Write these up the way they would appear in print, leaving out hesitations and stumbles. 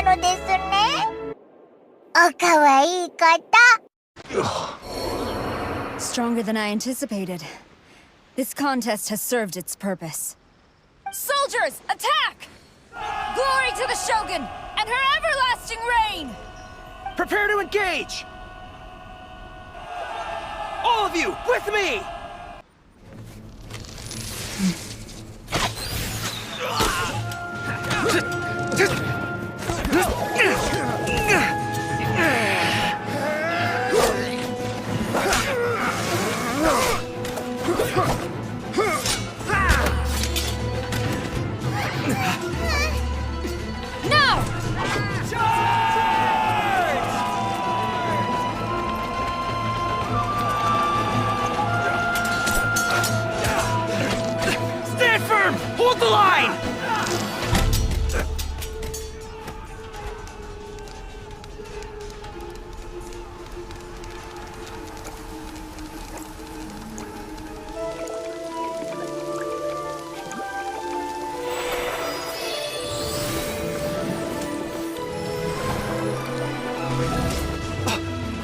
たのですね。おかわいい方。Stronger than I anticipated. This contest has served its purpose. Soldiers, attack! Glory to the Shogun and her everlasting reign! Prepare to engage! All of you, with me! Hold the line!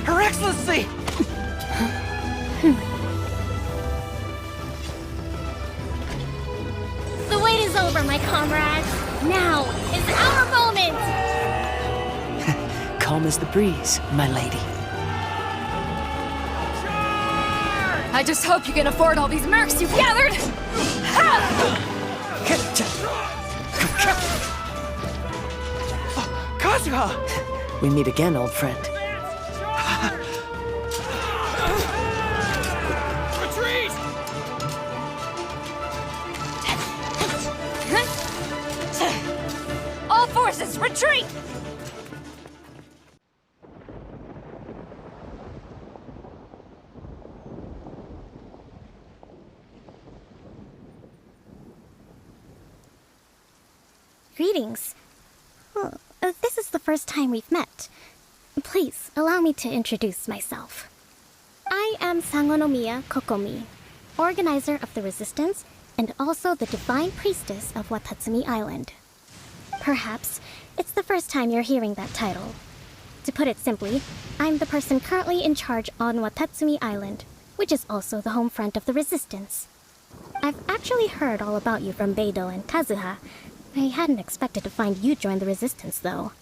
Her Excellency! The wait is over, my comrades. Now is our moment! Calm as the breeze, my lady. I just hope you can afford all these mercs you've gathered! Kazuha! We meet again, old friend. Retreat! All forces, retreat! Greetings. This is the first time we've met. Please, allow me to introduce myself. I am Sangonomiya Kokomi, organizer of the Resistance and also the Divine Priestess of Watatsumi Island. Perhaps it's the first time you're hearing that title. To put it simply, I'm the person currently in charge on Watatsumi Island, which is also the home front of the Resistance. I've actually heard all about you from Beidou and Kazuha. I hadn't expected to find you join the Resistance, though.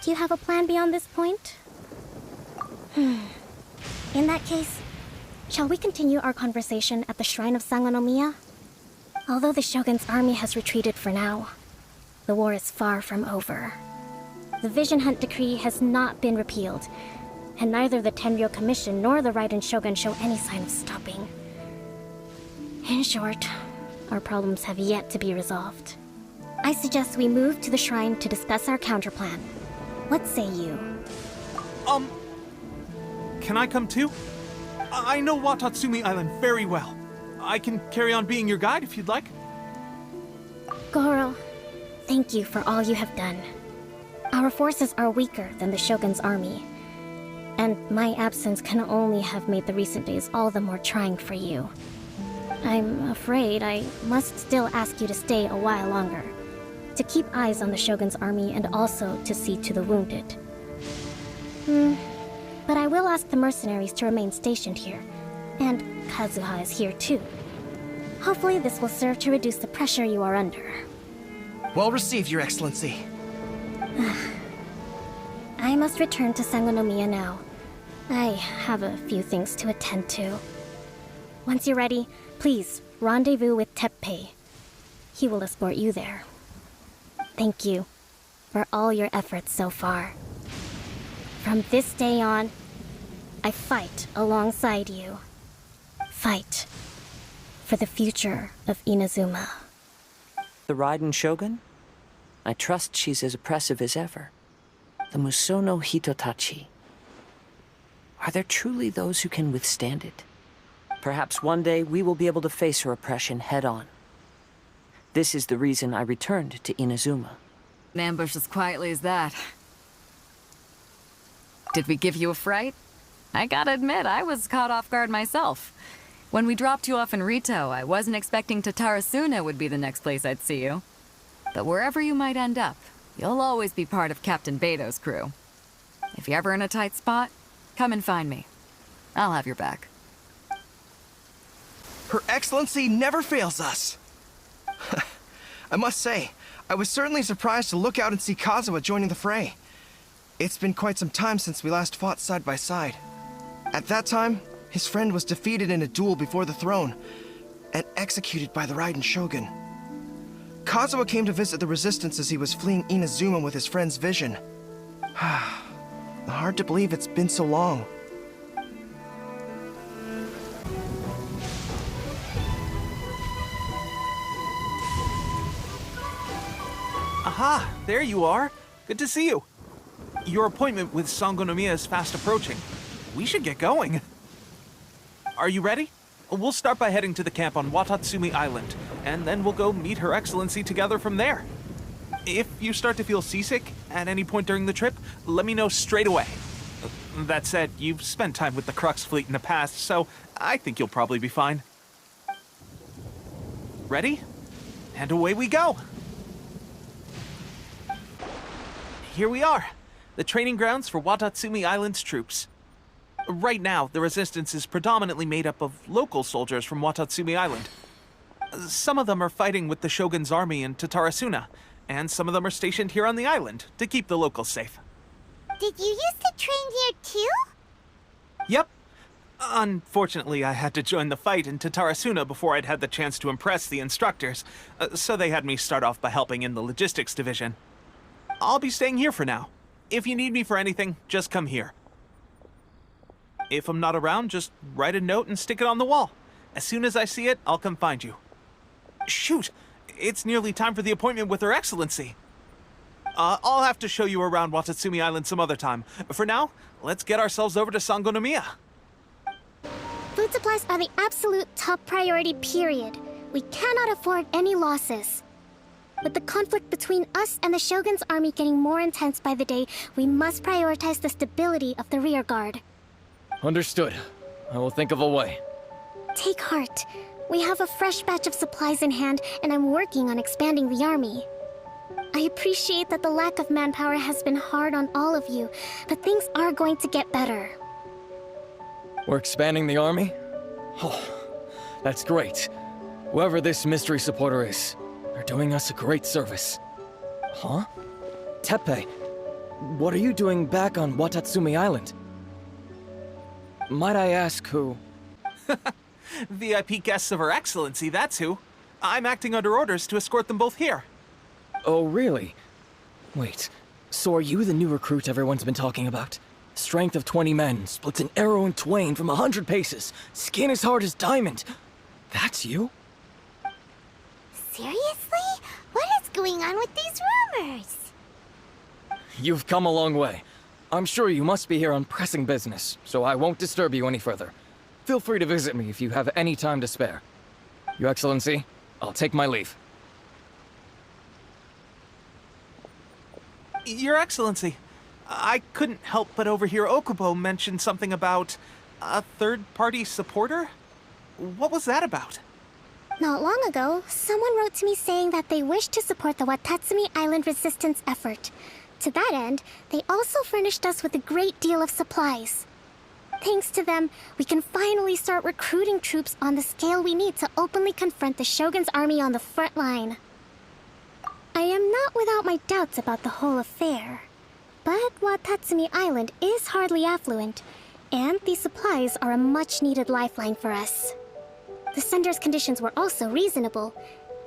Do you have a plan beyond this point? In that case, shall we continue our conversation at the Shrine of Sangonomiya? Although the Shogun's army has retreated for now, the war is far from over. The Vision Hunt Decree has not been repealed, and neither the Tenryo Commission nor the Raiden Shogun show any sign of stopping. In short, our problems have yet to be resolved. I suggest we move to the shrine to discuss our counterplan. What say you? Can I come too? I know Watatsumi Island very well. I can carry on being your guide if you'd like. Goro, thank you for all you have done. Our forces are weaker than the Shogun's army, and my absence can only have made the recent days all the more trying for you. I'm afraid I must still ask you to stay a while longer, to keep eyes on the Shogun's army and also to see to the wounded. But I will ask the mercenaries to remain stationed here, and Kazuha is here too. Hopefully this will serve to reduce the pressure you are under. Well received, Your Excellency. I must return to Sangonomiya now. I have a few things to attend to. Once you're ready, please rendezvous with Teppei. He will escort you there. Thank you for all your efforts so far. From this day on, I fight alongside you. Fight for the future of Inazuma. The Raiden Shogun? I trust she's as oppressive as ever. The Musono Hitotachi. Are there truly those who can withstand it? Perhaps one day we will be able to face her oppression head-on. This is the reason I returned to Inazuma. An ambush as quietly as that. Did we give you a fright? I gotta admit, I was caught off guard myself. When we dropped you off in Rito, I wasn't expecting Tatarasuna would be the next place I'd see you. But wherever you might end up, You'll always be part of Captain Beto's crew. If you're ever in a tight spot, come and find me. I'll have your back. Her Excellency never fails us. I must say, I was certainly surprised to look out and see Kazuha joining the fray. It's been quite some time since we last fought side by side. At that time, his friend was defeated in a duel before the throne and executed by the Raiden Shogun. Kazuha came to visit the resistance as he was fleeing Inazuma with his friend's vision. Hard to believe it's been so long. Aha, there you are. Good to see you. Your appointment with Sangonomiya is fast approaching. We should get going. Are you ready? We'll start by heading to the camp on Watatsumi Island, and then we'll go meet Her Excellency together from there. If you start to feel seasick at any point during the trip, let me know straight away. That said, you've spent time with the Crux fleet in the past, so I think you'll probably be fine. Ready? And away we go! Here we are, the training grounds for Watatsumi Island's troops. Right now, the resistance is predominantly made up of local soldiers from Watatsumi Island. Some of them are fighting with the Shogun's army in Tatarasuna, and some of them are stationed here on the island to keep the locals safe. Did you used to train here too? Yep. Unfortunately, I had to join the fight in Tatarasuna before I'd had the chance to impress the instructors, so they had me start off by helping in the logistics division. I'll be staying here for now. If you need me for anything, just come here. If I'm not around, just write a note and stick it on the wall. As soon as I see it, I'll come find you. Shoot! It's nearly time for the appointment with Her Excellency. I'll have to show you around Watatsumi Island some other time. For now, let's get ourselves over to Sangonomiya. Food supplies are the absolute top priority, period. We cannot afford any losses. With the conflict between us and the Shogun's army getting more intense by the day, we must prioritize the stability of the rear guard. Understood. I will think of a way. Take heart. We have a fresh batch of supplies in hand, and I'm working on expanding the army. I appreciate that the lack of manpower has been hard on all of you, but things are going to get better. We're expanding the army? Oh, that's great. Whoever this mystery supporter is, they're doing us a great service. Huh? Teppei, what are you doing back on Watatsumi Island? Might I ask who? VIP guests of Her Excellency, that's who. I'm acting under orders to escort them both here. Oh, really? Wait, so are you the new recruit everyone's been talking about? Strength of 20 men, splits an arrow in twain from 100 paces, skin as hard as diamond. That's you? Seriously? What is going on with these rumors? You've come a long way. I'm sure you must be here on pressing business, so I won't disturb you any further. Feel free to visit me if you have any time to spare. Your Excellency, I'll take my leave. Your Excellency, I couldn't help but overhear Okubo mention something about a third-party supporter? What was that about? Not long ago, someone wrote to me saying that they wish to support the Watatsumi Island resistance effort. To that end, they also furnished us with a great deal of supplies. Thanks to them, we can finally start recruiting troops on the scale we need to openly confront the Shogun's army on the front line. I am not without my doubts about the whole affair. But Watatsumi Island is hardly affluent, and these supplies are a much-needed lifeline for us. The sender's conditions were also reasonable.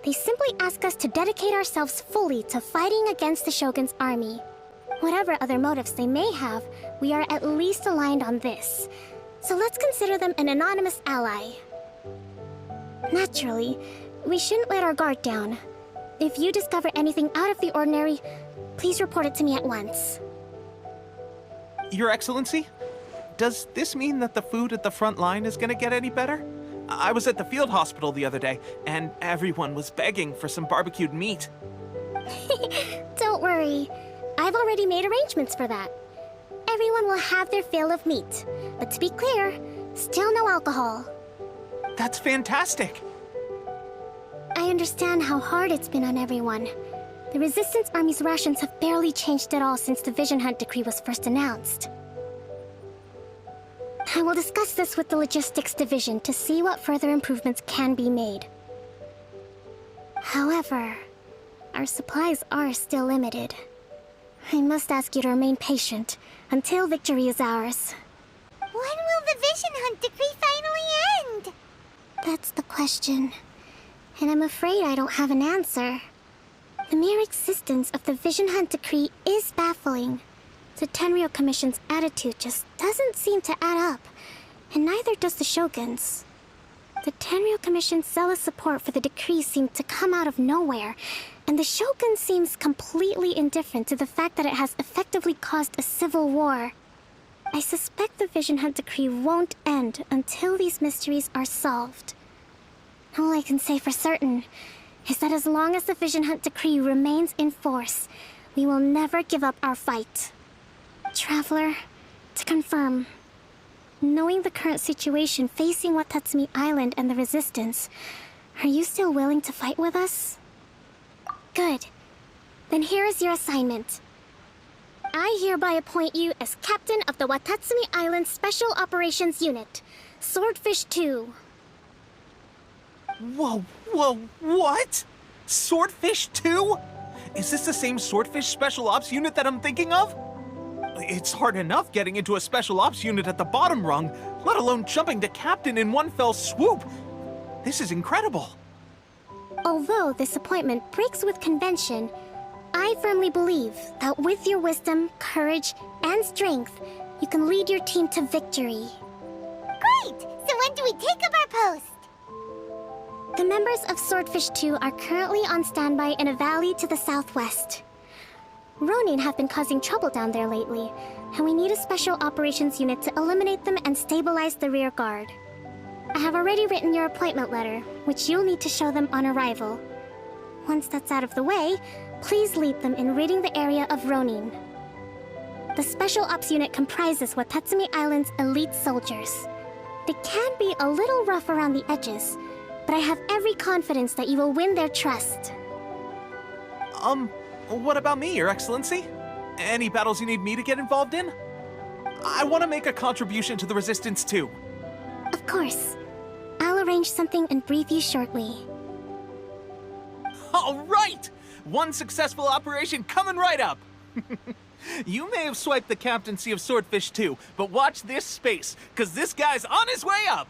They simply ask us to dedicate ourselves fully to fighting against the Shogun's army. Whatever other motives they may have, we are at least aligned on this. So let's consider them an anonymous ally. Naturally, we shouldn't let our guard down. If you discover anything out of the ordinary, please report it to me at once. Your Excellency, does this mean that the food at the front line is gonna get any better? I was at the field hospital the other day, and everyone was begging for some barbecued meat. Don't worry. I've already made arrangements for that. Everyone will have their fill of meat. But to be clear, still no alcohol. That's fantastic! I understand how hard it's been on everyone. The Resistance Army's rations have barely changed at all since the Vision Hunt decree was first announced. I will discuss this with the Logistics Division to see what further improvements can be made. However, our supplies are still limited. I must ask you to remain patient until victory is ours. When will the Vision Hunt decree finally end? That's the question. And I'm afraid I don't have an answer. The mere existence of the Vision Hunt decree is baffling. The Tenryou Commission's attitude just doesn't seem to add up, and neither does the Shogun's. The Tenryou Commission's zealous support for the decree seemed to come out of nowhere, and the Shogun seems completely indifferent to the fact that it has effectively caused a civil war. I suspect the Vision Hunt decree won't end until these mysteries are solved. All I can say for certain is that as long as the Vision Hunt decree remains in force, we will never give up our fight. Traveler, to confirm, knowing the current situation facing Watatsumi Island and the Resistance, are you still willing to fight with us? Good. Then here is your assignment. I hereby appoint you as Captain of the Watatsumi Island Special Operations Unit, Swordfish 2. Whoa, what? Swordfish 2? Is this the same Swordfish Special Ops unit that I'm thinking of? It's hard enough getting into a Special Ops unit at the bottom rung, let alone jumping to Captain in one fell swoop. This is incredible. Although this appointment breaks with convention, I firmly believe that with your wisdom, courage, and strength, you can lead your team to victory. Great! So when do we take up our post? The members of Swordfish 2 are currently on standby in a valley to the southwest. Ronin have been causing trouble down there lately, and we need a special operations unit to eliminate them and stabilize the rear guard. I have already written your appointment letter, which you'll need to show them on arrival. Once that's out of the way, please lead them in ridding the area of Ronin. The Special Ops unit comprises Watatsumi Island's elite soldiers. They can be a little rough around the edges, but I have every confidence that you will win their trust. What about me, Your Excellency? Any battles you need me to get involved in? I want to make a contribution to the Resistance too. Of course. I'll arrange something and brief you shortly. All right! One successful operation coming right up! You may have swiped the captaincy of Swordfish 2, but watch this space, because this guy's on his way up!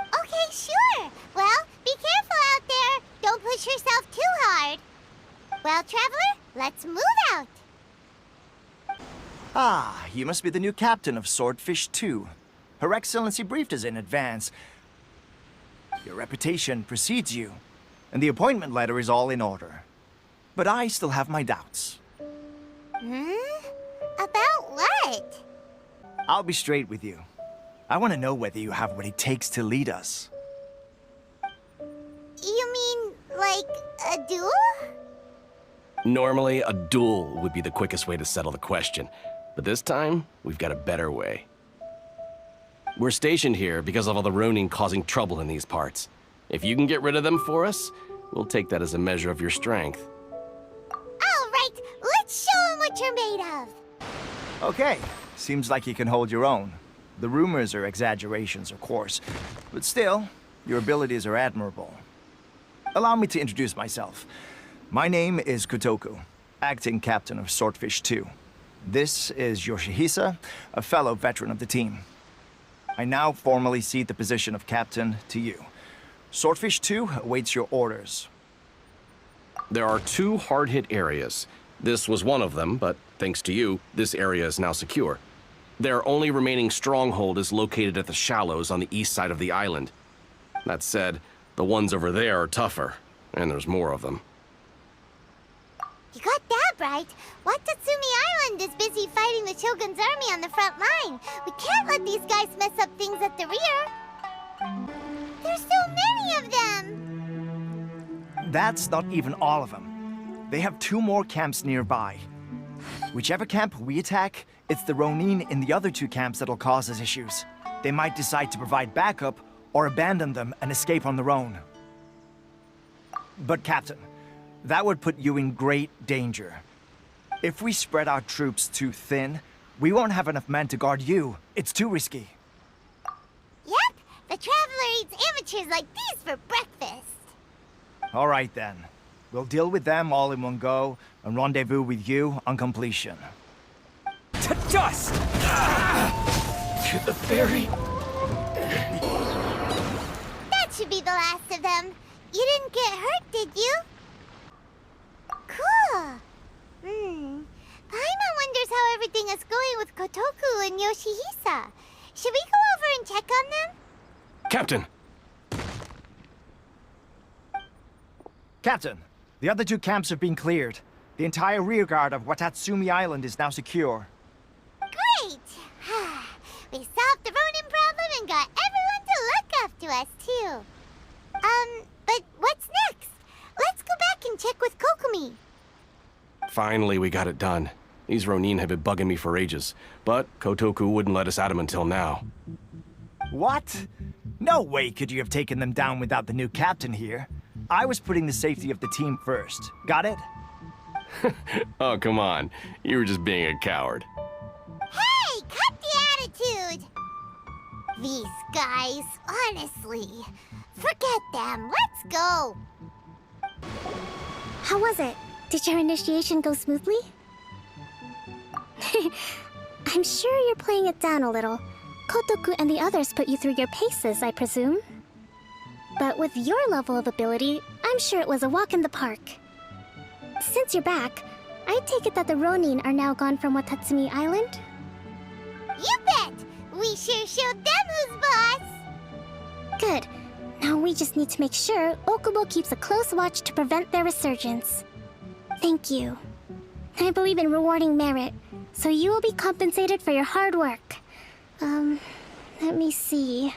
Okay, sure. Well, be careful out there. Don't push yourself too hard. Well, Traveler, let's move out. Ah, you must be the new captain of Swordfish 2. Her Excellency briefed us in advance. Your reputation precedes you, and the appointment letter is all in order. But I still have my doubts. About what? I'll be straight with you. I want to know whether you have what it takes to lead us. You mean, like, a duel? Normally, a duel would be the quickest way to settle the question, but this time, we've got a better way. We're stationed here because of all the Ronin causing trouble in these parts. If you can get rid of them for us, we'll take that as a measure of your strength. All right, let's show 'em what you're made of. Okay, seems like you can hold your own. The rumors are exaggerations, of course, but still, your abilities are admirable. Allow me to introduce myself. My name is Kotoku, acting captain of Swordfish 2. This is Yoshihisa, a fellow veteran of the team. I now formally cede the position of captain to you. Swordfish 2 awaits your orders. There are 2 hard-hit areas. This was one of them, but thanks to you, this area is now secure. Their only remaining stronghold is located at the shallows on the east side of the island. That said, the ones over there are tougher, and there's more of them. You got that right. Watatsumi Island is busy fighting the Shogun's army on the front line. We can't let these guys mess up things at the rear. There's so many of them. That's not even all of them. They have 2 more camps nearby. Whichever camp we attack, it's the Ronin in the other 2 camps that'll cause us issues. They might decide to provide backup or abandon them and escape on their own. But Captain, That would put you in great danger. If we spread our troops too thin, we won't have enough men to guard you. It's too risky. Yep, the Traveler eats amateurs like these for breakfast. All right then. We'll deal with them all in one go and rendezvous with you on completion. To dust! To the ferry! That should be the last of them. You didn't get hurt, did you? Cool. Paimon wonders how everything is going with Kotoku and Yoshihisa. Should we go over and check on them? Captain! Captain, the other two camps have been cleared. The entire rearguard of Watatsumi Island is now secure. Great! We solved the Ronin problem and got everyone to look after us, too. But what's next? Let's go back and check with Kokomi. Finally, we got it done. These Ronin have been bugging me for ages, but Kotoku wouldn't let us at him until now. What? No way could you have taken them down without the new captain here. I was putting the safety of the team first. Got it? Oh, come on. You were just being a coward. Hey, cut the attitude! These guys, honestly. Forget them. Let's go. How was it? Did your initiation go smoothly? I'm sure you're playing it down a little. Kotoku and the others put you through your paces, I presume. But with your level of ability, I'm sure it was a walk in the park. Since you're back, I take it that the Ronin are now gone from Watatsumi Island? You bet! We sure showed them who's boss! Good. Now we just need to make sure Okubo keeps a close watch to prevent their resurgence. Thank you. I believe in rewarding merit, so you will be compensated for your hard work. Let me see.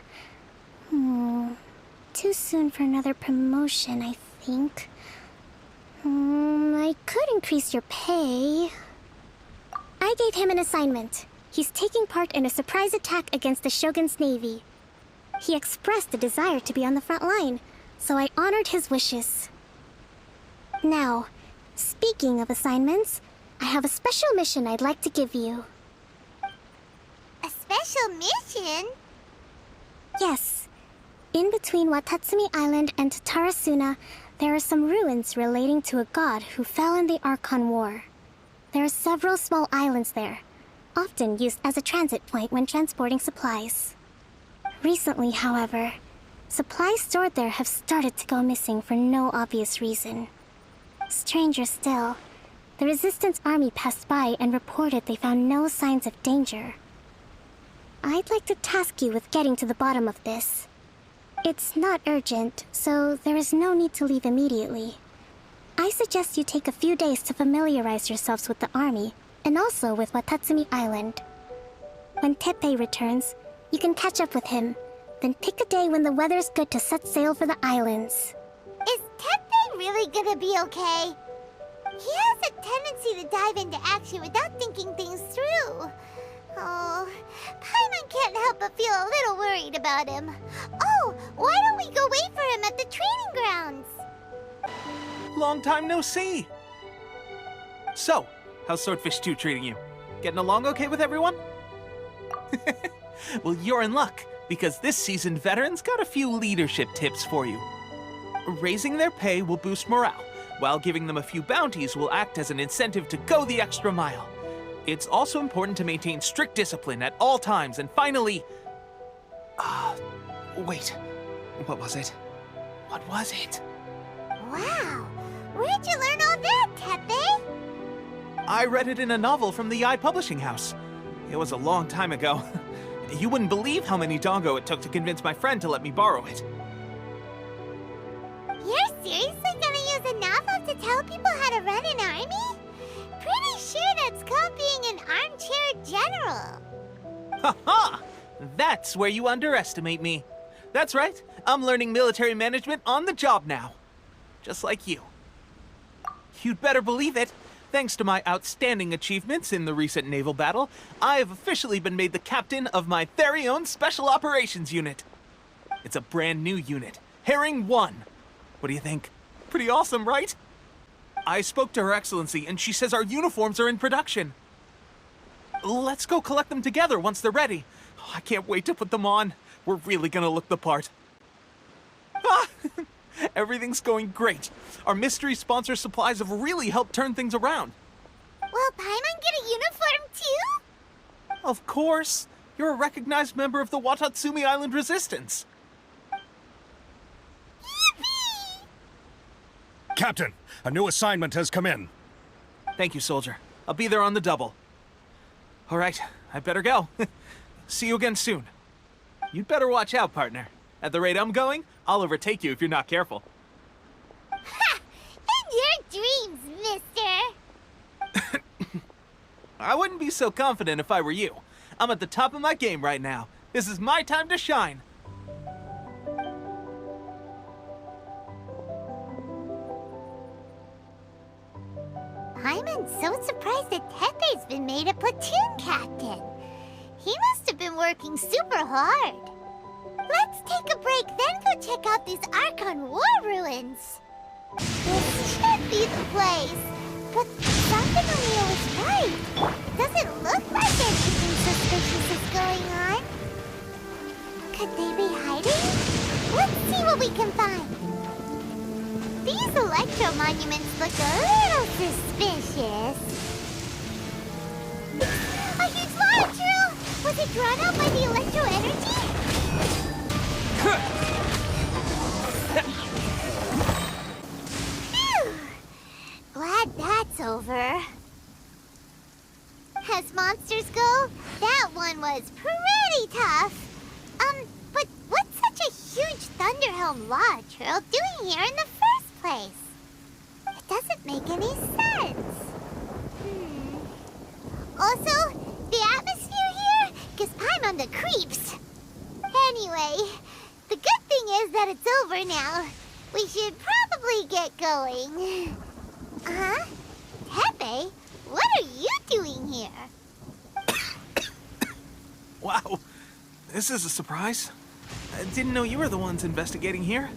Too soon for another promotion, I think. I could increase your pay. I gave him an assignment. He's taking part in a surprise attack against the Shogun's navy. He expressed a desire to be on the front line, so I honored his wishes. Now, speaking of assignments, I have a special mission I'd like to give you. A special mission? Yes. In between Watatsumi Island and Tarasuna, there are some ruins relating to a god who fell in the Archon War. There are several small islands there, often used as a transit point when transporting supplies. Recently, however, supplies stored there have started to go missing for no obvious reason. Stranger still, the Resistance Army passed by and reported they found no signs of danger. I'd like to task you with getting to the bottom of this. It's not urgent, so there is no need to leave immediately. I suggest you take a few days to familiarize yourselves with the army, and also with Watatsumi Island. When Teppei returns, you can catch up with him, then pick a day when the weather's good to set sail for the islands. Is Teppei really gonna be okay? He has a tendency to dive into action without thinking things through. Oh, Paimon can't help but feel a little worried about him. Oh, why don't we go wait for him at the training grounds? Long time no see. So, how's Swordfish 2 treating you? Getting along okay with everyone? Well, you're in luck, because this seasoned veteran's got a few leadership tips for you. Raising their pay will boost morale, while giving them a few bounties will act as an incentive to go the extra mile. It's also important to maintain strict discipline at all times, and finally... wait. What was it? What was it? Wow, where'd you learn all that, Teppei? I read it in a novel from the Eye Publishing House. It was a long time ago. You wouldn't believe how many doggo it took to convince my friend to let me borrow it. You're seriously gonna use a novel to tell people how to run an army? Pretty sure that's called being an armchair general. Ha ha! That's where you underestimate me. That's right, I'm learning military management on the job now. Just like you. You'd better believe it. Thanks to my outstanding achievements in the recent naval battle, I have officially been made the captain of my very own Special Operations Unit. It's a brand new unit, Herring 1. What do you think? Pretty awesome, right? I spoke to Her Excellency, and she says our uniforms are in production. Let's go collect them together once they're ready. I can't wait to put them on. We're really gonna look the part. Ah! Everything's going great. Our mystery sponsor supplies have really helped turn things around. Will Paimon get a uniform too? Of course. You're a recognized member of the Watatsumi Island Resistance. Yippee! Captain, a new assignment has come in. Thank you, soldier. I'll be there on the double. All right, I better go. See you again soon. You'd better watch out, partner. At the rate I'm going, I'll overtake you if you're not careful. Ha! In your dreams, mister! I wouldn't be so confident if I were you. I'm at the top of my game right now. This is my time to shine. Paimon's so surprised that Tepe's been made a platoon captain. He must have been working super hard. Let's take a break, then go check out these Archon War ruins. This should be the place. But Sangonomiya was right. Doesn't look like anything suspicious is going on. Could they be hiding? Let's see what we can find. These Electro monuments look a little suspicious. A huge lava drill! Was it drawn out by the Electro energy? Phew! Glad that's over. As monsters go, that one was pretty tough. But what's such a huge Thunderhelm lava trail doing here in the first place? It doesn't make any sense. Also, the atmosphere here gives Paimon the creeps. Anyway, the good thing is that it's over now. We should probably get going. Huh? Tepe, what are you doing here? Wow, this is a surprise. I didn't know you were the ones investigating here.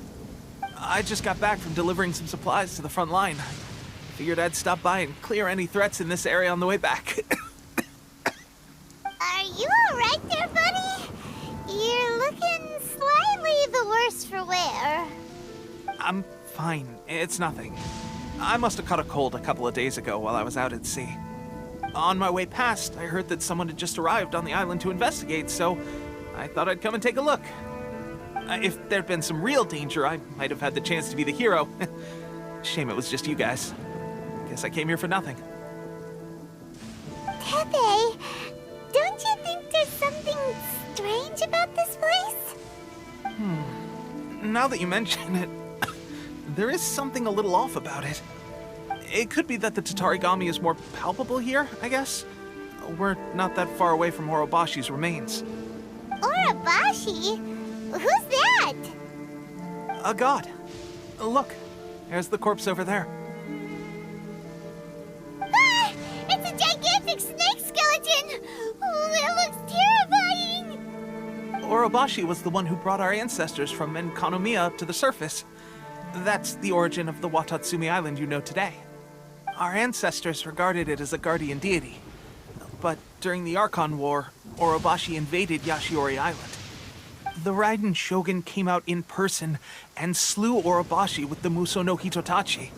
I just got back from delivering some supplies to the front line. Figured I'd stop by and clear any threats in this area on the way back. Are you alright there, buddy? You're looking slightly the worse for wear. I'm fine. It's nothing. I must have caught a cold a couple of days ago while I was out at sea. On my way past, I heard that someone had just arrived on the island to investigate, so I thought I'd come and take a look. If there'd been some real danger, I might have had the chance to be the hero. Shame it was just you guys. Guess I came here for nothing. Tepe, don't you think there's something strange about this place? Now that you mention it, there is something a little off about it. It could be that the Tatarigami is more palpable here, I guess. We're not that far away from Orobashi's remains. Orobashi? Who's that? A god. Look, there's the corpse over there. Ah! It's a gigantic snake skeleton! Oh, that looks terrifying! Orobashi was the one who brought our ancestors from Enkanomiya up to the surface. That's the origin of the Watatsumi Island you know today. Our ancestors regarded it as a guardian deity. But during the Archon War, Orobashi invaded Yashiori Island. The Raiden Shogun came out in person and slew Orobashi with the Muso no Hitotachi.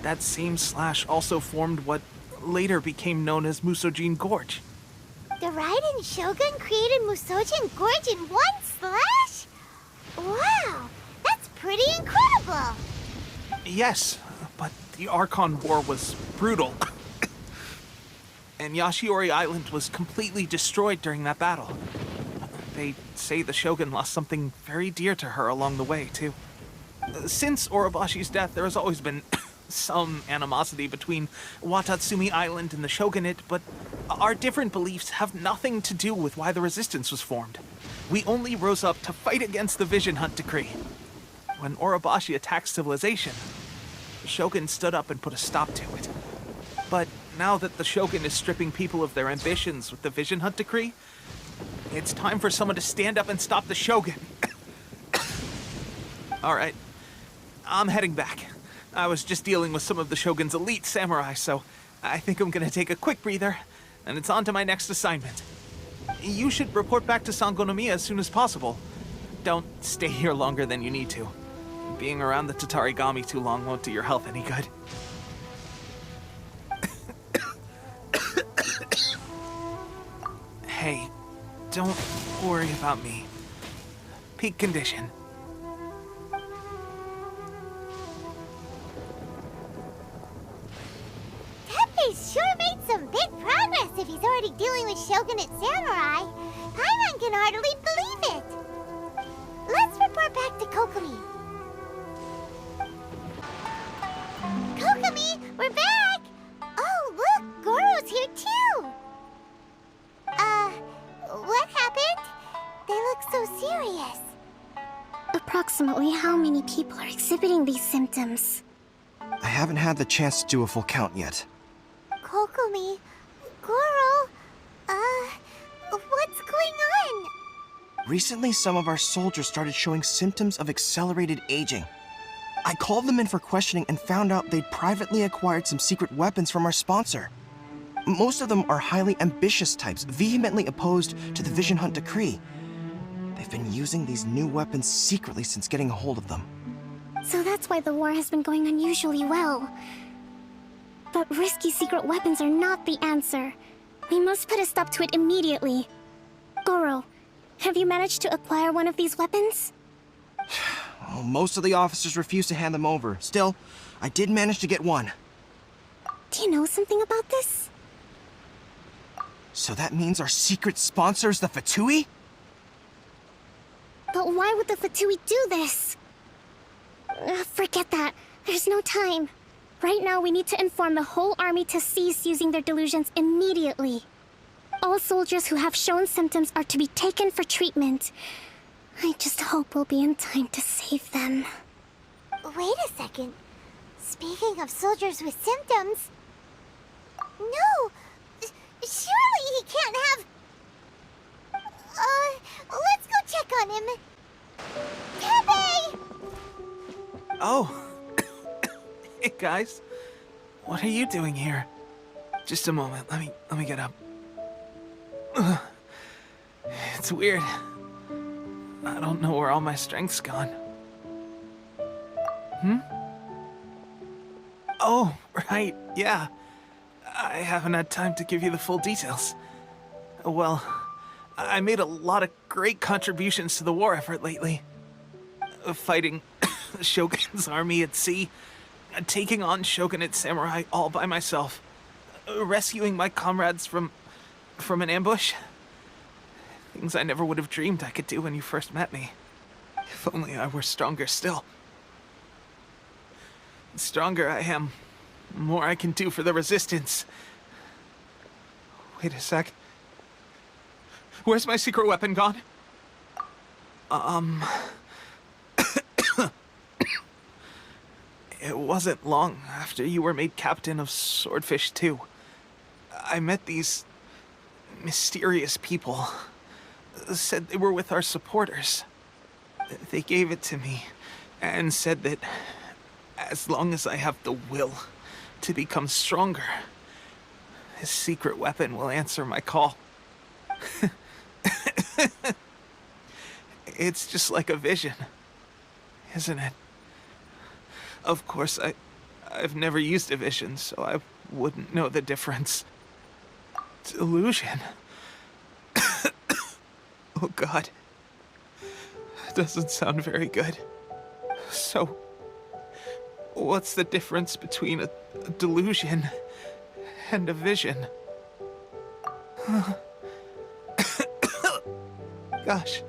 That same slash also formed what later became known as Musojin Gorge. The Raiden Shogun created Musojin Gorge in one slash? Wow, that's pretty incredible! Yes, but the Archon War was brutal. And Yashiori Island was completely destroyed during that battle. They say the Shogun lost something very dear to her along the way, too. Since Orobashi's death, there has always been some animosity between Watatsumi Island and the Shogunate, but our different beliefs have nothing to do with why the resistance was formed. We only rose up to fight against the Vision Hunt Decree. When Orobashi attacked civilization, the Shogun stood up and put a stop to it. But now that the Shogun is stripping people of their ambitions with the Vision Hunt Decree, it's time for someone to stand up and stop the Shogun. All right, I'm heading back. I was just dealing with some of the Shogun's elite samurai, so I think I'm gonna take a quick breather, and it's on to my next assignment. You should report back to Sangonomiya as soon as possible. Don't stay here longer than you need to. Being around the Tatarigami too long won't do your health any good. Hey, don't worry about me. Peak condition. Teppei's sure made some big progress if he's already dealing with Shogunate samurai. Paimon can hardly believe it. Let's report back to Kokomi. Kokomi, we're back! Oh, look, Goro's here too! What happened? They look so serious. Approximately how many people are exhibiting these symptoms? I haven't had the chance to do a full count yet. Kokomi, Goro, what's going on? Recently, some of our soldiers started showing symptoms of accelerated aging. I called them in for questioning and found out they'd privately acquired some secret weapons from our sponsor. Most of them are highly ambitious types, vehemently opposed to the Vision Hunt decree. They've been using these new weapons secretly since getting a hold of them. So that's why the war has been going unusually well. But risky secret weapons are not the answer. We must put a stop to it immediately. Goro, have you managed to acquire one of these weapons? Well, most of the officers refuse to hand them over. Still, I did manage to get one. Do you know something about this? So that means our secret sponsor is the Fatui? But why would the Fatui do this? Forget that. There's no time. Right now, we need to inform the whole army to cease using their delusions immediately. All soldiers who have shown symptoms are to be taken for treatment. I just hope we'll be in time to save them. Wait a second. Speaking of soldiers with symptoms... No! Surely he can't have... let's go check on him. Teppei! Oh. Hey, guys. What are you doing here? Just a moment. Let me get up. It's weird. I don't know where all my strength's gone. Oh, right, yeah. I haven't had time to give you the full details. Well, I made a lot of great contributions to the war effort lately. Fighting the Shogun's army at sea, taking on Shogunate samurai all by myself, rescuing my comrades from an ambush. Things I never would have dreamed I could do when you first met me. If only I were stronger still. The stronger I am, the more I can do for the Resistance. Wait a sec. Where's my secret weapon gone? It wasn't long after you were made captain of Swordfish 2. I met these mysterious people. Said they were with our supporters. They gave it to me and said that as long as I have the will to become stronger, his secret weapon will answer my call. It's just like a vision, isn't it? Of course, I've never used a vision, so I wouldn't know the difference. Delusion. Oh God. That doesn't sound very good. So, what's the difference between a delusion and a vision? Gosh.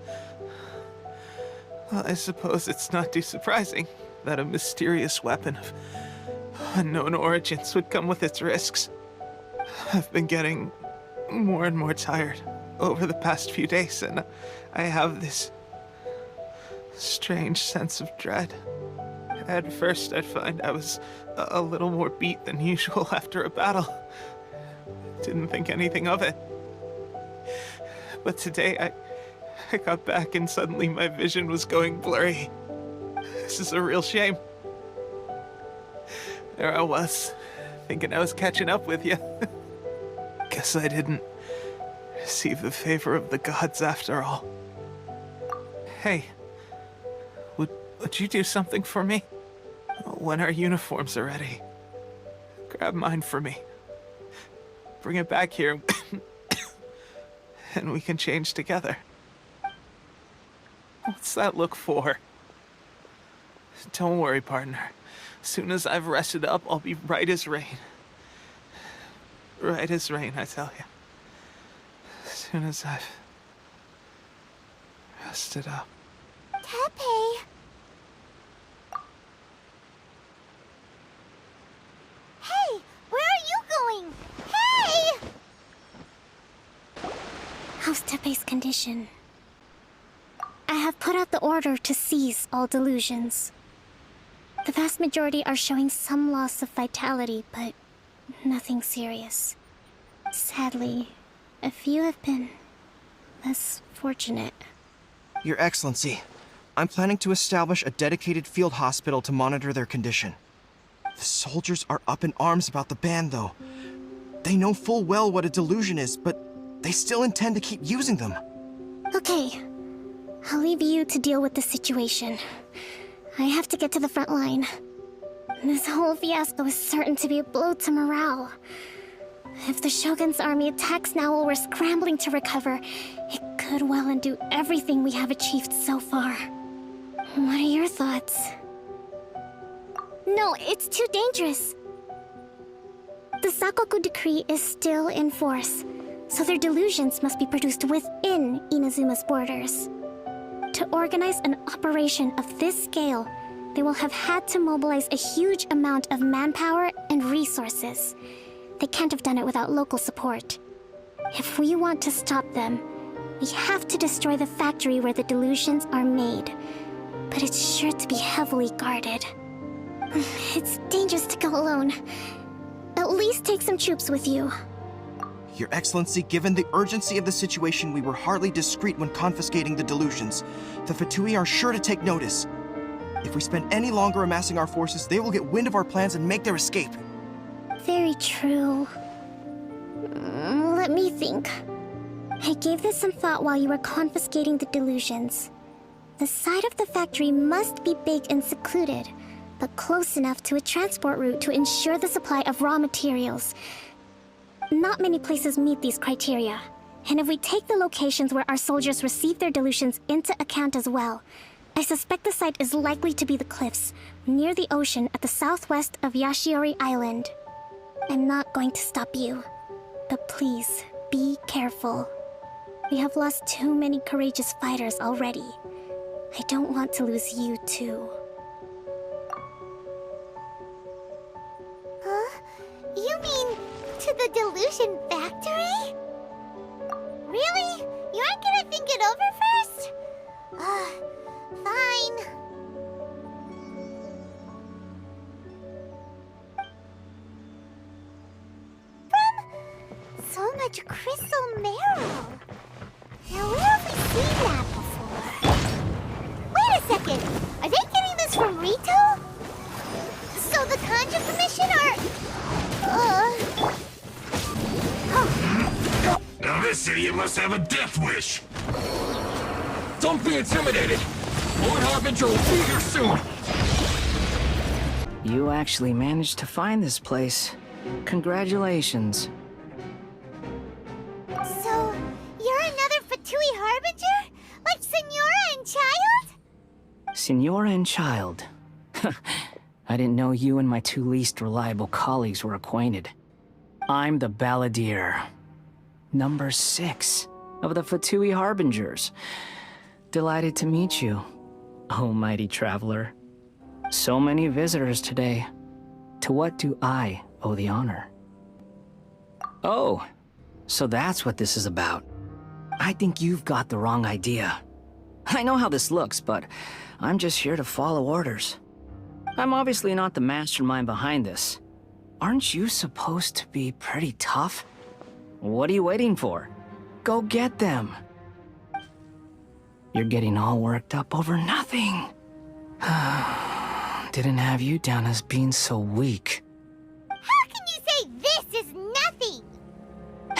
Well, I suppose it's not too surprising that a mysterious weapon of unknown origins would come with its risks. I've been getting more and more tired over the past few days, and I have this strange sense of dread. At first, I'd find I was a little more beat than usual after a battle. Didn't think anything of it. But today, I got back and suddenly my vision was going blurry. This is a real shame. There I was, thinking I was catching up with you. Guess I didn't receive the favor of the gods after all. Hey, would you do something for me? When our uniforms are ready, grab mine for me. Bring it back here, and we can change together. What's that look for? Don't worry, partner. As soon as I've rested up, I'll be right as rain. Right as rain, I tell you. As soon as I've rested up. Teppei. Hey, where are you going? Hey! How's Teppei's condition? I have put out the order to seize all delusions. The vast majority are showing some loss of vitality, but nothing serious. Sadly, a few have been less fortunate. Your Excellency, I'm planning to establish a dedicated field hospital to monitor their condition. The soldiers are up in arms about the ban, though. They know full well what a delusion is, but they still intend to keep using them. Okay, I'll leave you to deal with the situation. I have to get to the front line. This whole fiasco is certain to be a blow to morale. If the Shogun's army attacks now while we're scrambling to recover, it could well undo everything we have achieved so far. What are your thoughts? No, it's too dangerous. The Sakoku decree is still in force, so their delusions must be produced within Inazuma's borders. To organize an operation of this scale, they will have had to mobilize a huge amount of manpower and resources. They can't have done it without local support. If we want to stop them, we have to destroy the factory where the delusions are made. But it's sure to be heavily guarded. It's dangerous to go alone. At least take some troops with you. Your Excellency, given the urgency of the situation, we were hardly discreet when confiscating the delusions. The Fatui are sure to take notice. If we spend any longer amassing our forces, they will get wind of our plans and make their escape. Very true. Let me think. I gave this some thought while you were confiscating the delusions. The side of the factory must be big and secluded, but close enough to a transport route to ensure the supply of raw materials. Not many places meet these criteria, and if we take the locations where our soldiers receive their delusions into account as well, I suspect the site is likely to be the cliffs, near the ocean at the southwest of Yashiori Island. I'm not going to stop you, but please, be careful. We have lost too many courageous fighters already. I don't want to lose you too. Huh? You mean to the delusion factory? Really? You aren't gonna think it over first? Fine. So much crystal marrow. Now, where have we seen that before? Wait a second. Are they getting this from Rito? So the Kanji Commission are... Now this idiot must have a death wish. Don't be intimidated! Lord Harbinger will be here soon! You actually managed to find this place. Congratulations. So, you're another Fatui Harbinger? Like Senora and Child? Senora and Child. I didn't know you and my two least reliable colleagues were acquainted. I'm the Balladeer. Number 6 of the Fatui Harbingers. Delighted to meet you, oh mighty traveler. So many visitors today. To what do I owe the honor? Oh, so that's what this is about. I think you've got the wrong idea. I know how this looks, but I'm just here to follow orders. I'm obviously not the mastermind behind this. Aren't you supposed to be pretty tough? What are you waiting for? Go get them. You're getting all worked up over nothing. Didn't have you down as being so weak.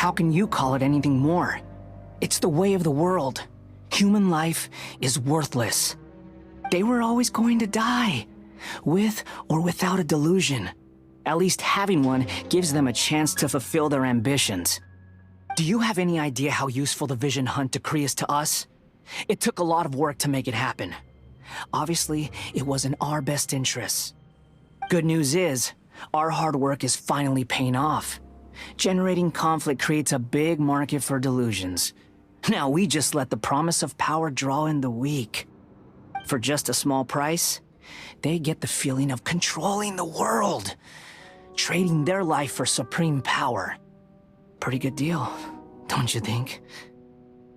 How can you call it anything more? It's the way of the world. Human life is worthless. They were always going to die, with or without a delusion. At least having one gives them a chance to fulfill their ambitions. Do you have any idea how useful the Vision Hunt decree is to us? It took a lot of work to make it happen. Obviously, it was in our best interests. Good news is, our hard work is finally paying off. Generating conflict creates a big market for delusions. Now we just let the promise of power draw in the weak. For just a small price, they get the feeling of controlling the world, trading their life for supreme power. Pretty good deal, don't you think?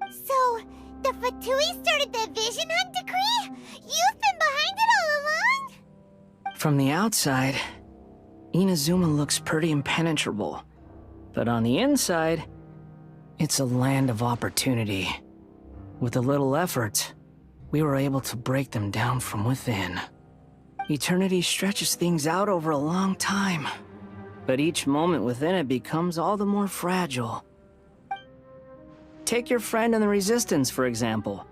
So, the Fatui started the Vision Hunt decree? You've been behind it all along? From the outside, Inazuma looks pretty impenetrable. But on the inside, it's a land of opportunity. With a little effort, we were able to break them down from within. Eternity stretches things out over a long time, but each moment within it becomes all the more fragile. Take your friend in the Resistance, for example.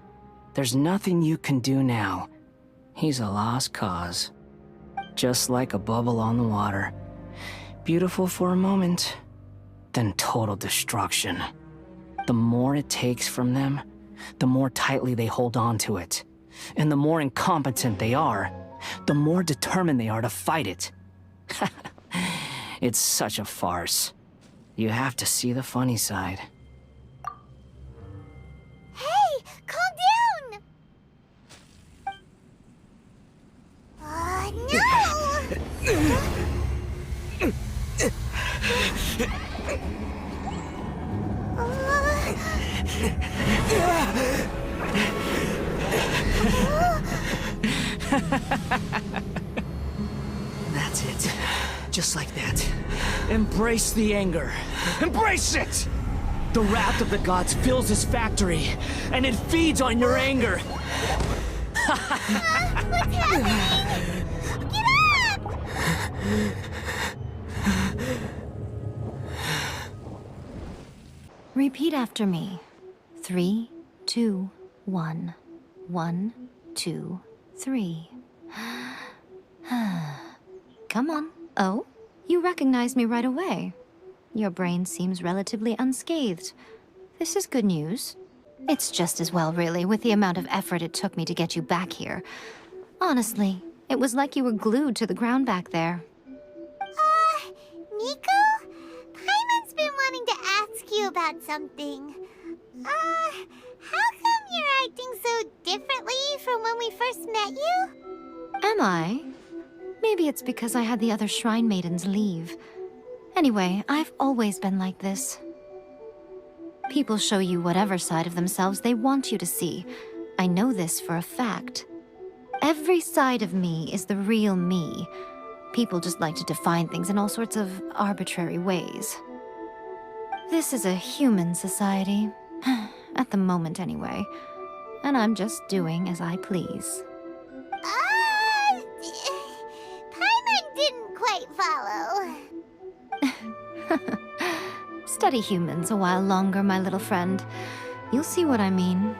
There's nothing you can do now. He's a lost cause. Just like a bubble on the water. Beautiful for a moment, then total destruction. The more it takes from them, the more tightly they hold on to it. And the more incompetent they are, the more determined they are to fight it. It's such a farce. You have to see the funny side. Hey, calm down! No! That's it. Just like that. Embrace the anger. Embrace it! The wrath of the gods fills this factory, and it feeds on your anger. What's happening? Get up! Repeat after me. 3, 2, 1. 1, 2, 3. Come on. Oh, you recognize me right away. Your brain seems relatively unscathed. This is good news. It's just as well, really, with the amount of effort it took me to get you back here. Honestly, it was like you were glued to the ground back there. Nico? Paimon's been wanting to ask you about something. How come you're acting so differently from when we first met you? Am I? Maybe it's because I had the other Shrine Maidens leave. Anyway, I've always been like this. People show you whatever side of themselves they want you to see. I know this for a fact. Every side of me is the real me. People just like to define things in all sorts of arbitrary ways. This is a human society. At the moment, anyway. And I'm just doing as I please. Paimon didn't quite follow. Study humans a while longer, my little friend. You'll see what I mean.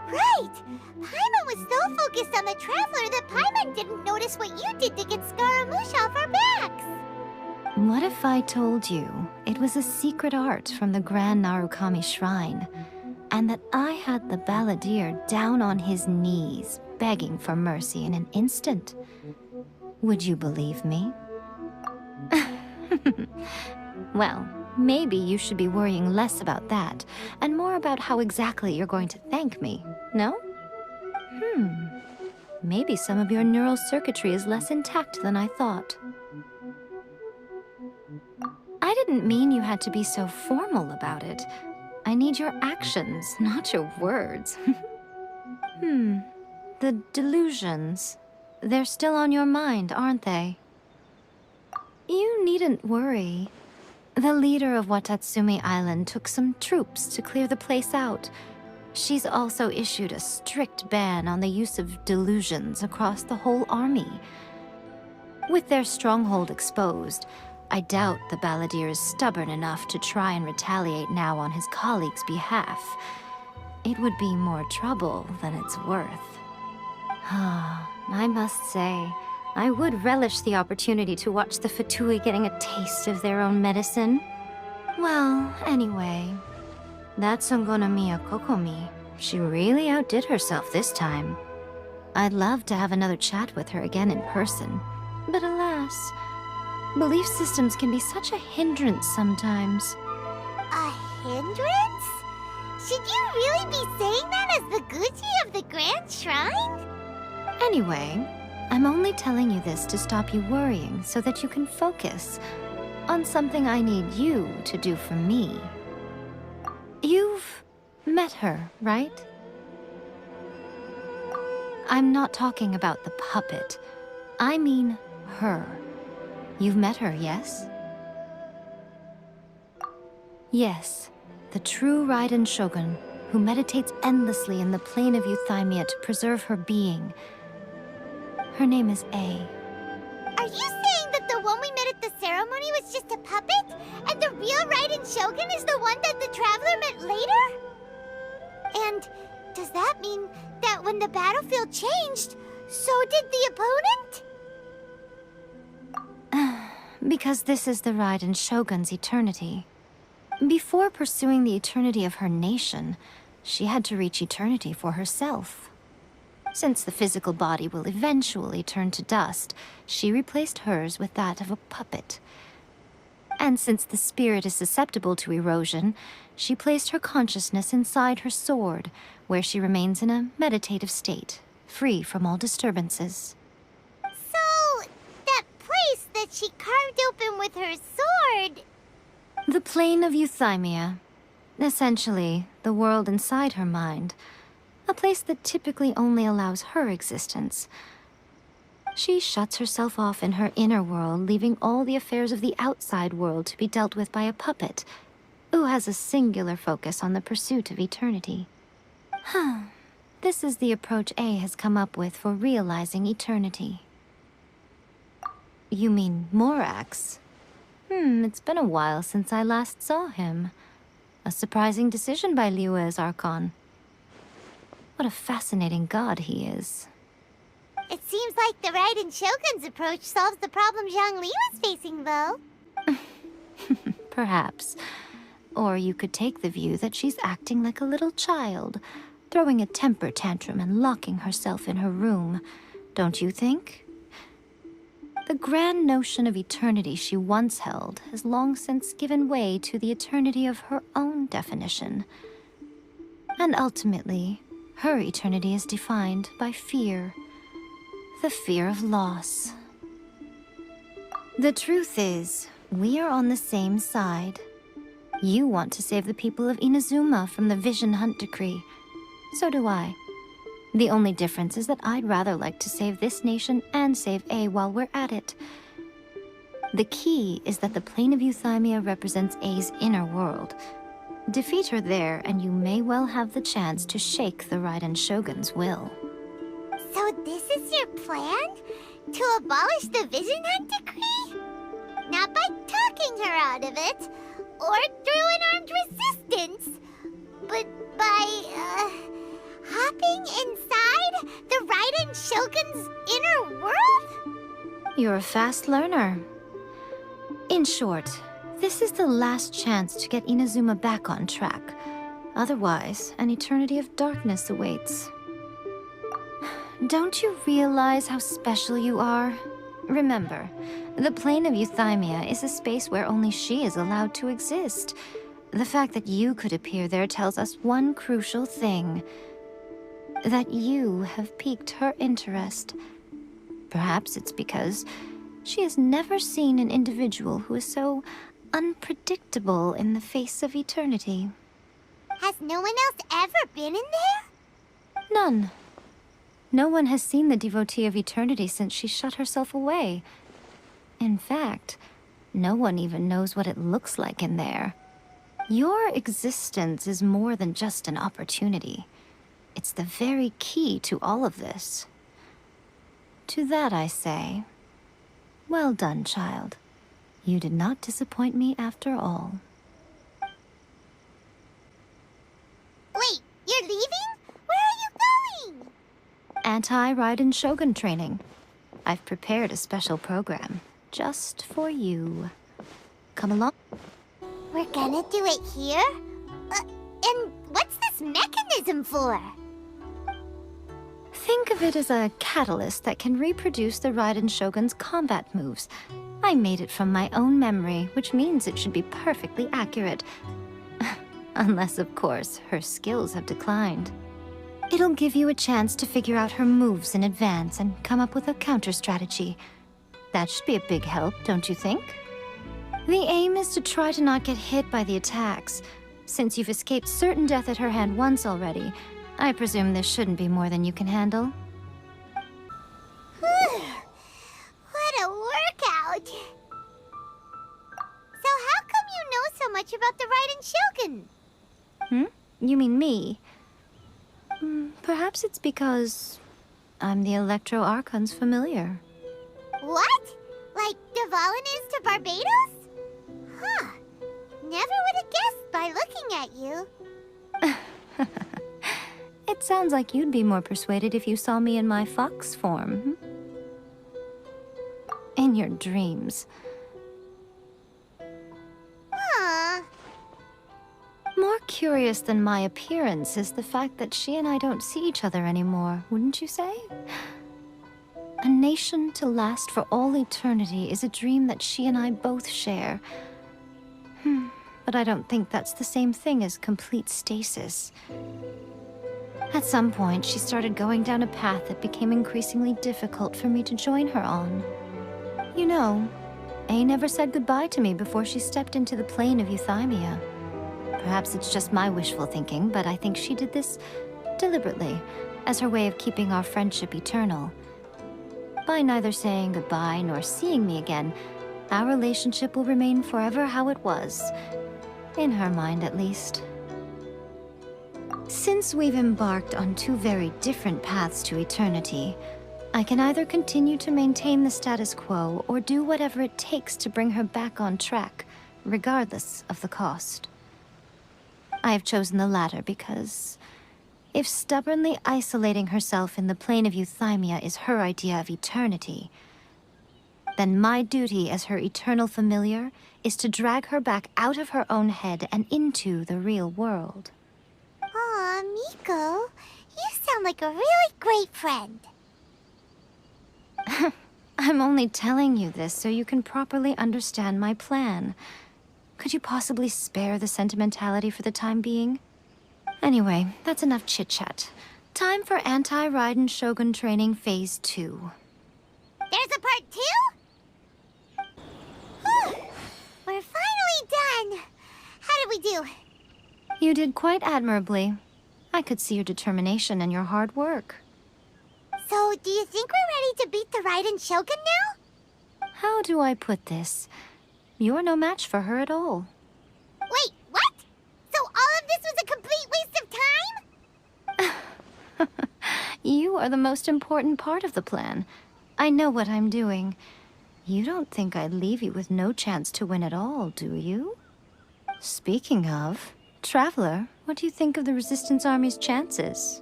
Right! Paimon was so focused on the Traveler that Paimon didn't notice what you did to get Scaramouche off our backs. What if I told you it was a secret art from the Grand Narukami Shrine, and that I had the balladeer down on his knees, begging for mercy in an instant? Would you believe me? Well, maybe you should be worrying less about that, and more about how exactly you're going to thank me, no? Maybe some of your neural circuitry is less intact than I thought. I didn't mean you had to be so formal about it. I need your actions, not your words. The delusions. They're still on your mind, aren't they? You needn't worry. The leader of Watatsumi Island took some troops to clear the place out. She's also issued a strict ban on the use of delusions across the whole army. With their stronghold exposed, I doubt the balladeer is stubborn enough to try and retaliate now on his colleague's behalf. It would be more trouble than it's worth. I must say, I would relish the opportunity to watch the Fatui getting a taste of their own medicine. Well, anyway, that Sangonomiya Kokomi, she really outdid herself this time. I'd love to have another chat with her again in person, but alas, belief systems can be such a hindrance sometimes. A hindrance? Should you really be saying that as the Gucci of the Grand Shrine? Anyway, I'm only telling you this to stop you worrying so that you can focus on something I need you to do for me. You've met her, right? I'm not talking about the puppet. I mean her. You've met her, yes? Yes, the true Raiden Shogun, who meditates endlessly in the plane of Euthymia to preserve her being. Her name is A. Are you saying that the one we met at the ceremony was just a puppet? And the real Raiden Shogun is the one that the Traveler met later? And does that mean that when the battlefield changed, so did the opponent? Because this is the Raiden Shogun's eternity. Before pursuing the eternity of her nation, she had to reach eternity for herself. Since the physical body will eventually turn to dust, she replaced hers with that of a puppet. And since the spirit is susceptible to erosion, she placed her consciousness inside her sword, where she remains in a meditative state, free from all disturbances. So, that place that she carved open with her sword... The plane of Euthymia. Essentially, the world inside her mind. A place that typically only allows her existence. She shuts herself off in her inner world, leaving all the affairs of the outside world to be dealt with by a puppet, who has a singular focus on the pursuit of eternity. This is the approach A has come up with for realizing eternity. You mean Morax? It's been a while since I last saw him. A surprising decision by Liyue's Archon. What a fascinating god he is. It seems like the Raiden Shogun's approach solves the problem Zhongli was facing, though. Perhaps. Or you could take the view that she's acting like a little child, throwing a temper tantrum and locking herself in her room. Don't you think? The grand notion of eternity she once held has long since given way to the eternity of her own definition. And ultimately, her eternity is defined by fear. The fear of loss. The truth is, we are on the same side. You want to save the people of Inazuma from the Vision Hunt Decree. So do I. The only difference is that I'd rather like to save this nation and save A while we're at it. The key is that the plane of Euthymia represents A's inner world. Defeat her there, and you may well have the chance to shake the Raiden Shogun's will. So this is your plan? To abolish the Vision Hunt Decree? Not by talking her out of it, or through an armed resistance, but by, hopping inside the Raiden Shogun's inner world? You're a fast learner. In short, this is the last chance to get Inazuma back on track. Otherwise, an eternity of darkness awaits. Don't you realize how special you are? Remember, the plane of Euthymia is a space where only she is allowed to exist. The fact that you could appear there tells us one crucial thing. That you have piqued her interest. Perhaps it's because she has never seen an individual who is so unpredictable in the face of eternity. Has no one else ever been in there? None. No one has seen the devotee of eternity since she shut herself away. In fact, no one even knows what it looks like in there. Your existence is more than just an opportunity. It's the very key to all of this. To that I say, well done, child. You did not disappoint me after all. Wait, you're leaving? Where are you going? Anti-Raiden Shogun training. I've prepared a special program just for you. Come along. We're gonna do it here? And what's this mechanism for? Think of it as a catalyst that can reproduce the Raiden Shogun's combat moves. I made it from my own memory, which means it should be perfectly accurate. Unless, of course, her skills have declined. It'll give you a chance to figure out her moves in advance and come up with a counter-strategy. That should be a big help, don't you think? The aim is to try to not get hit by the attacks. Since you've escaped certain death at her hand once already, I presume this shouldn't be more than you can handle. What a workout! So how come you know so much about the Raiden Shogun? You mean me? Perhaps it's because I'm the Electro Archon's familiar. What? Like Dvalin is to Barbados? Huh. Never would have guessed by looking at you. It sounds like you'd be more persuaded if you saw me in my fox form. In your dreams. Huh. More curious than my appearance is the fact that she and I don't see each other anymore, wouldn't you say? A nation to last for all eternity is a dream that she and I both share. But I don't think that's the same thing as complete stasis. At some point, she started going down a path that became increasingly difficult for me to join her on. You know, A never said goodbye to me before she stepped into the plane of Euthymia. Perhaps it's just my wishful thinking, but I think she did this deliberately, as her way of keeping our friendship eternal. By neither saying goodbye nor seeing me again, our relationship will remain forever how it was. In her mind, at least. Since we've embarked on two very different paths to eternity, I can either continue to maintain the status quo or do whatever it takes to bring her back on track, regardless of the cost. I have chosen the latter because if stubbornly isolating herself in the plane of Euthymia is her idea of eternity, then my duty as her eternal familiar is to drag her back out of her own head and into the real world. Aw, Miko, you sound like a really great friend. I'm only telling you this so you can properly understand my plan. Could you possibly spare the sentimentality for the time being? Anyway, that's enough chit-chat. Time for Anti-Raiden Shogun Training Phase 2. There's a part 2? Whew. We're finally done. How did we do? You did quite admirably. I could see your determination and your hard work. So, do you think we're ready to beat the Raiden Shogun now? How do I put this? You're no match for her at all. Wait, what? So all of this was a complete waste of time? You are the most important part of the plan. I know what I'm doing. You don't think I'd leave you with no chance to win at all, do you? Speaking of, Traveler, what do you think of the Resistance Army's chances?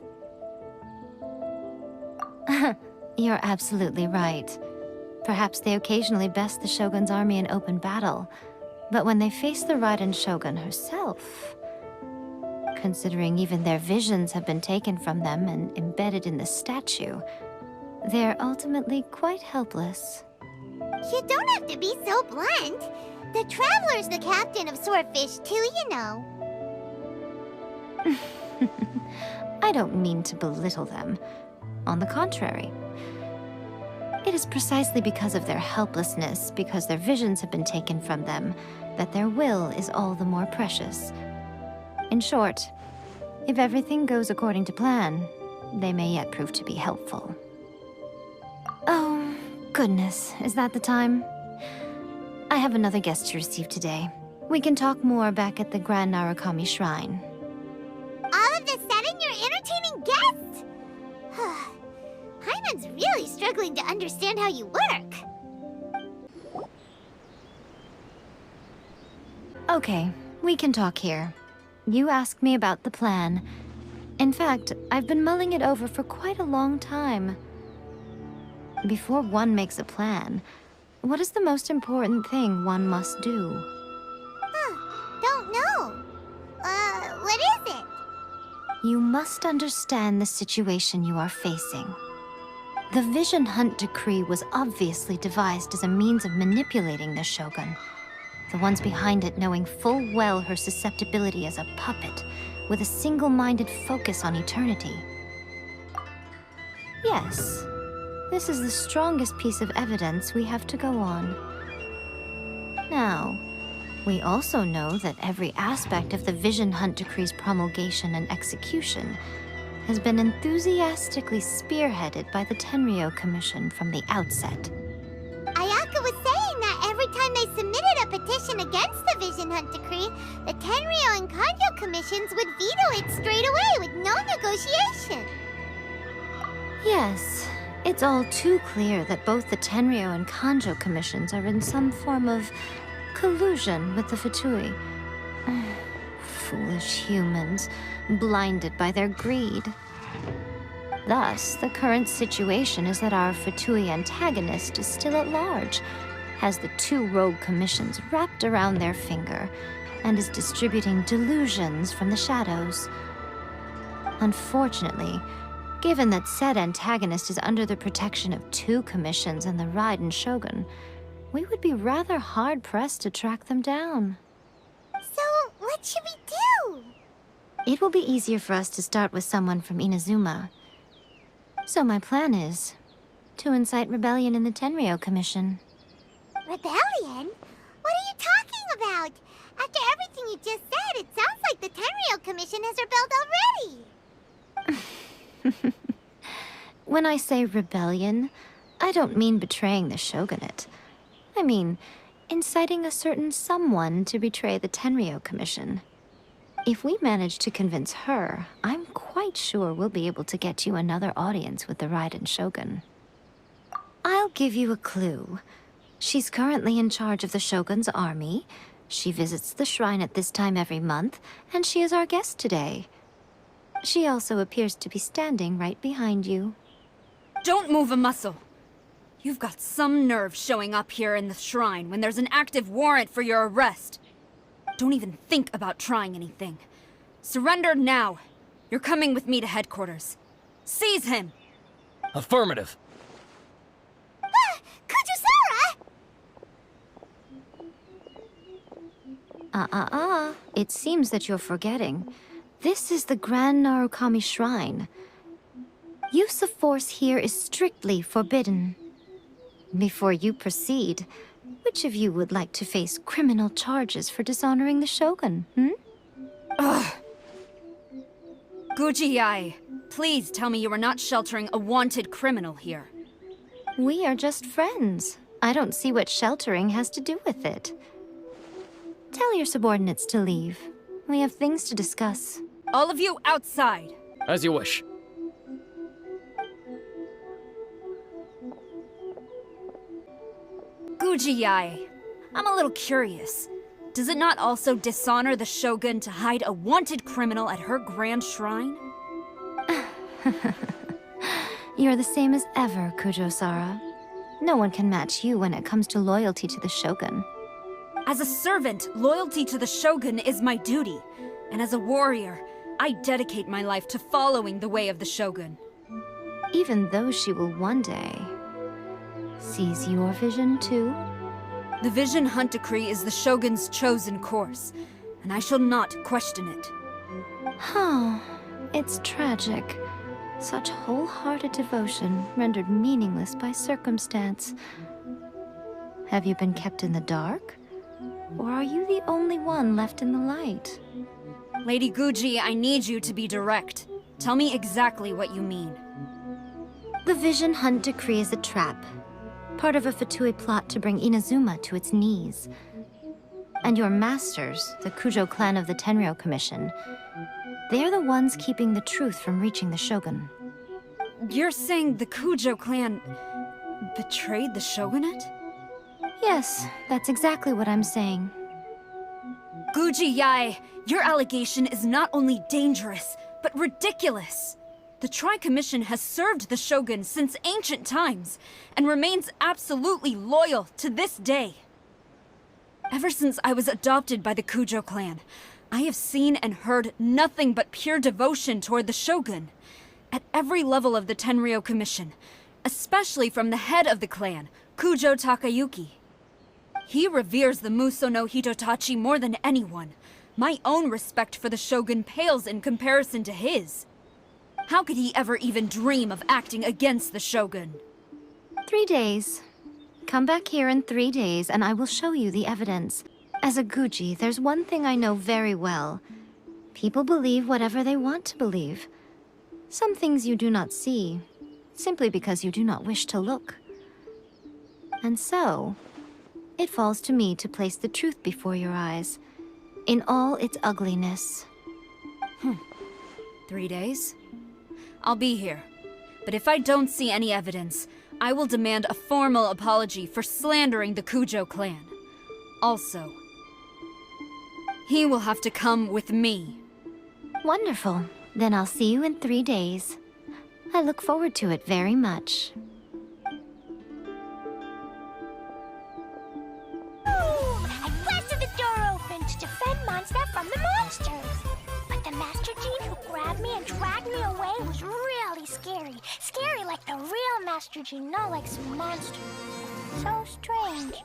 You're absolutely right. Perhaps they occasionally best the Shogun's army in open battle, but when they face the Raiden Shogun herself, considering even their visions have been taken from them and embedded in the statue, they're ultimately quite helpless. You don't have to be so blunt. The Traveler's the captain of Swordfish too, you know. I don't mean to belittle them. On the contrary. It is precisely because of their helplessness, because their visions have been taken from them, that their will is all the more precious. In short, if everything goes according to plan, they may yet prove to be helpful. Oh, goodness, is that the time? I have another guest to receive today. We can talk more back at the Grand Narukami Shrine. All of a sudden, you're entertaining guests? Paimon's really struggling to understand how you work. Okay, we can talk here. You asked me about the plan. In fact, I've been mulling it over for quite a long time. Before one makes a plan, what is the most important thing one must do? Don't know. What is it? You must understand the situation you are facing. The Vision Hunt Decree was obviously devised as a means of manipulating the Shogun. The ones behind it knowing full well her susceptibility as a puppet, with a single-minded focus on eternity. Yes, this is the strongest piece of evidence we have to go on. Now, we also know that every aspect of the Vision Hunt Decree's promulgation and execution has been enthusiastically spearheaded by the Tenryou Commission from the outset. Ayaka was saying that every time they submitted a petition against the Vision Hunt Decree, the Tenryou and Kanjo commissions would veto it straight away with no negotiation. Yes, it's all too clear that both the Tenryou and Kanjo commissions are in some form of collusion with the Fatui. Foolish humans, blinded by their greed. Thus, the current situation is that our Fatui antagonist is still at large, has the two rogue commissions wrapped around their finger, and is distributing delusions from the shadows. Unfortunately, given that said antagonist is under the protection of two commissions and the Raiden Shogun, we would be rather hard-pressed to track them down. So, what should we do? It will be easier for us to start with someone from Inazuma. So my plan is to incite rebellion in the Tenryou Commission. Rebellion? What are you talking about? After everything you just said, it sounds like the Tenryou Commission has rebelled already. When I say rebellion, I don't mean betraying the Shogunate. I mean inciting a certain someone to betray the Tenryou Commission. If we manage to convince her, I'm quite sure we'll be able to get you another audience with the Raiden Shogun. I'll give you a clue. She's currently in charge of the Shogun's army. She visits the shrine at this time every month, and she is our guest today. She also appears to be standing right behind you. Don't move a muscle. You've got some nerve showing up here in the shrine when there's an active warrant for your arrest. Don't even think about trying anything. Surrender now. You're coming with me to headquarters. Seize him! Affirmative. Kujusara! It seems that you're forgetting. This is the Grand Narukami Shrine. Use of force here is strictly forbidden. Before you proceed, which of you would like to face criminal charges for dishonoring the Shogun, Ugh. Guji-ai, please tell me you are not sheltering a wanted criminal here. We are just friends. I don't see what sheltering has to do with it. Tell your subordinates to leave. We have things to discuss. All of you outside. As you wish. Guji-ai, I'm a little curious. Does it not also dishonor the Shogun to hide a wanted criminal at her grand shrine? You're the same as ever, Kujo-sara. No one can match you when it comes to loyalty to the Shogun. As a servant, loyalty to the Shogun is my duty. And as a warrior, I dedicate my life to following the way of the Shogun. Even though she will one day seize your vision too? The Vision Hunt Decree is the Shogun's chosen course, and I shall not question it. It's tragic. Such wholehearted devotion rendered meaningless by circumstance. Have you been kept in the dark? Or are you the only one left in the light? Lady Guji, I need you to be direct. Tell me exactly what you mean. The Vision Hunt Decree is a trap. Part of a Fatui plot to bring Inazuma to its knees. And your masters, the Kujo clan of the Tenryou Commission, they're the ones keeping the truth from reaching the Shogun. You're saying the Kujo clan betrayed the Shogunate? Yes, that's exactly what I'm saying. Guji Yae, your allegation is not only dangerous, but ridiculous. The Tri-Commission has served the Shogun since ancient times, and remains absolutely loyal to this day. Ever since I was adopted by the Kujo clan, I have seen and heard nothing but pure devotion toward the Shogun. At every level of the Tenryou Commission, especially from the head of the clan, Kujo Takayuki. He reveres the Muso no Hitotachi more than anyone. My own respect for the Shogun pales in comparison to his. How could he ever even dream of acting against the Shogun? 3 days. Come back here in 3 days and I will show you the evidence. As a Guji, there's one thing I know very well. People believe whatever they want to believe. Some things you do not see, simply because you do not wish to look. And so, it falls to me to place the truth before your eyes, in all its ugliness. 3 days? I'll be here. But if I don't see any evidence, I will demand a formal apology for slandering the Kujo clan. Also, he will have to come with me. Wonderful. Then I'll see you in 3 days. I look forward to it very much. Boom! I blasted the door open to defend Monster from the monsters. But the Master Gene who grabbed me and dragged me away was really scary. Scary like the real Master Gene, not like some monster. So strange.